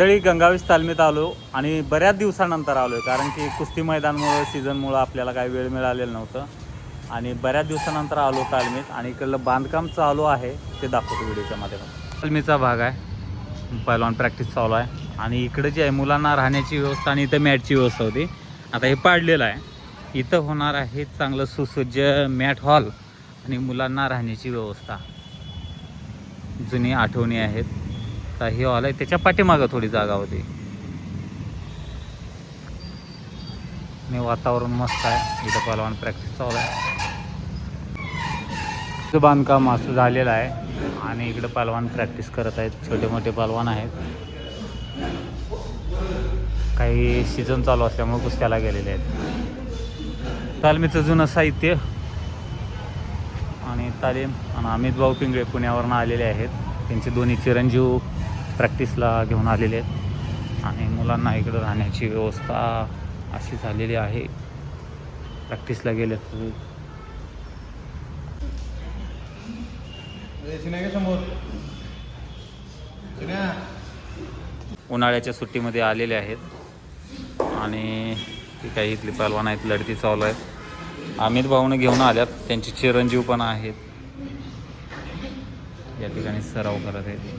तरी गंगावेश तालमीत आलो आणि बऱ्याच दिवसानंतर आलो आहे, कारण की कुस्ती मैदानमुळं सीझनमुळं आपल्याला काही वेळ मिळालेलं नव्हतं आणि बऱ्याच दिवसानंतर आलो तालमीत. आणि इकडलं बांधकाम चालू आहे ते दाखवतो व्हिडिओच्या माध्यमातून. तालमीचा भाग आहे, पहिलवान प्रॅक्टिस चालू आहे आणि इकडे जे आहे मुलांना राहण्याची व्यवस्था आणि इथं मॅटची व्यवस्था होती. आता हे पाडलेलं आहे, इथं होणार आहे चांगलं सुसज्ज मॅट हॉल आणि मुलांना राहण्याची व्यवस्था. जुनी आठवणी आहेत. तर हे हॉल आहे, त्याच्या पाठीमागं थोडी जागा होती आणि वातावरण मस्त आहे. इथं पहलवान प्रॅक्टिस चालू आहे. बांधकाम असं झालेलं आहे आणि इकडं पहलवान प्रॅक्टिस करत आहेत. छोटे मोठे पहलवान आहेत, काही सीझन चालू असल्यामुळे कुस्त्याला गेलेले आहेत. तालमीचं जुनं साहित्य आणि तालीम. आणि अमित भाऊ पिंगळे पुण्यावरून आलेले आहेत, त्यांचे दोन्ही चिरंजीव प्रॅक्टिसला घेऊन आलेले आहेत आणि मुलांना इकडं राहण्याची व्यवस्था अशी झालेली आहे. प्रॅक्टिसला गेले उन्हाळ्याच्या सुट्टीमध्ये आलेले आहेत आणि ती काही इथली पहलवान आहेत, लढती चालू आहेत. अमित भाऊने घेऊन आल्यात, त्यांचे चिरंजीव पण आहेत या ठिकाणी सराव करत आहेत.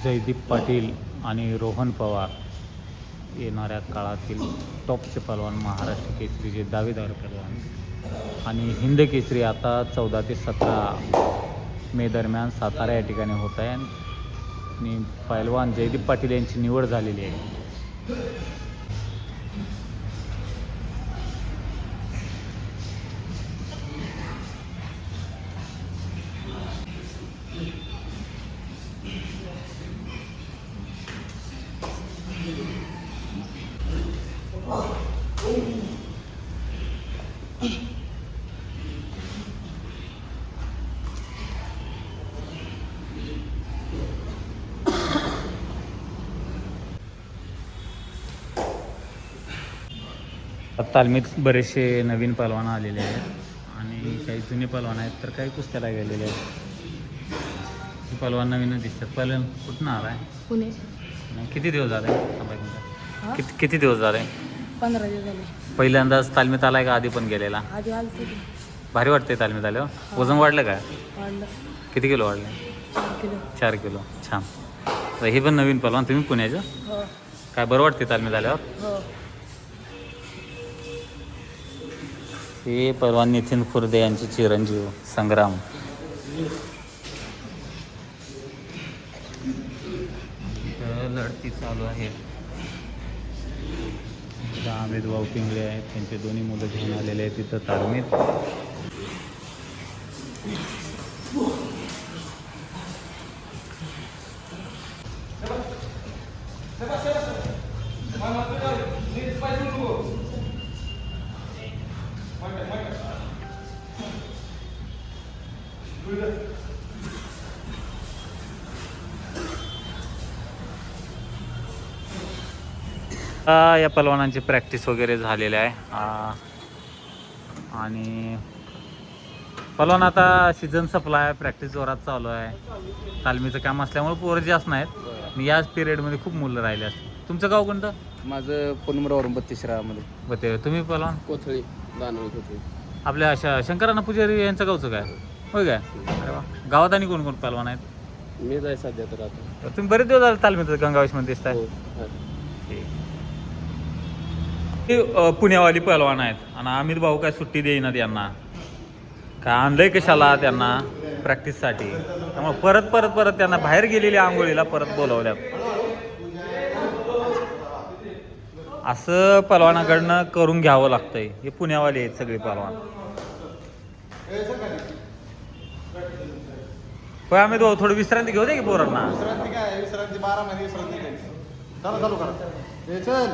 जयदीप पाटील आणि रोहन पवार येणाऱ्या काळातील टॉपचे पहलवान, महाराष्ट्र केसरीचे दावेदार पहलवान आणि हिंद केसरी आता 14 ते 17 मे दरम्यान सातारा या ठिकाणी होत आहे आणि पहलवान जयदीप पाटील यांची निवड झालेली आहे. तालमीत बरेचसे नवीन पहलवान आलेले आहेत आणि काही जुने पहलवान आहेत, तर काही कुस्त्याला गेलेले आहेत. पहलवान नवीनच दिसतात. पहलवान कुठून आला आहे? पुणे. किती दिवस झाले? किती दिवस झाले? 15 दिवस झाले. पहिल्यांदाच तालमीत आलाय का आधी पण गेलेला? आधी आलते. भारी वाटते तालमीत आल्यावर? वजन वाढलं काय? वाढलं. किती किलो वाढले? 4 किलो. 4 किलो. छान. तर हे पण नवीन पहलवान, तुम्ही पुण्याचं? हो काय बरं वाटते तालमीत आल्यावर? हो. हे पहलवान नितीन खुर्दे यांचे चिरंजीव संग्राम. लढती चालू आहे. अमित भाऊ पिंगळे आहेत, त्यांचे दोन्ही मुलं घेऊन आलेले आहेत तिथं तालमीत. या पहलवानांची प्रॅक्टिस वगैरे झालेली आहे आणि पहलवान आता सीझन संपला आहे, प्रॅक्टिस जोरात चालू आहे. तालमीचं काम असल्यामुळे पोरं जास्त नाहीत. याच पिरियडमध्ये खूप मुलं राहिले असतात. तुमचं गाव कोणतं? माझं पुनमरावरून 32 रामध्ये. बते तुम्ही पहलवान? कोथळी, दानवे कोथळी. आपल्या अशा शंकरांना पुजारी यांचं गावचं काय होय काय? अरे वा. गावात आणि कोण कोण पहलवान आहेत? मी जाय सध्या तर आता. तुम्ही बरेच दिवस झाले तालमीत गंगावेशमध्ये दिसताय. हो. हे पुण्यावाली पहलवान आहेत आणि अमित भाऊ काय सुट्टी देईनात यांना. काय आणलंय कशाला त्यांना प्रॅक्टिससाठी, त्यामुळे परत त्यांना बाहेर गेलेल्या आंघोळीला परत बोलवल्यात. असं पहलवानाकडनं करून घ्यावं लागतंय. हे पुण्यावाले आहेत सगळे पहलवान. होय अमित भाऊ, थोडी विश्रांती घेऊ दे की पोरांना. विश्रांती काय? विश्रांती 12 महिने विश्रांती घ्यायची. चालू करा. चल.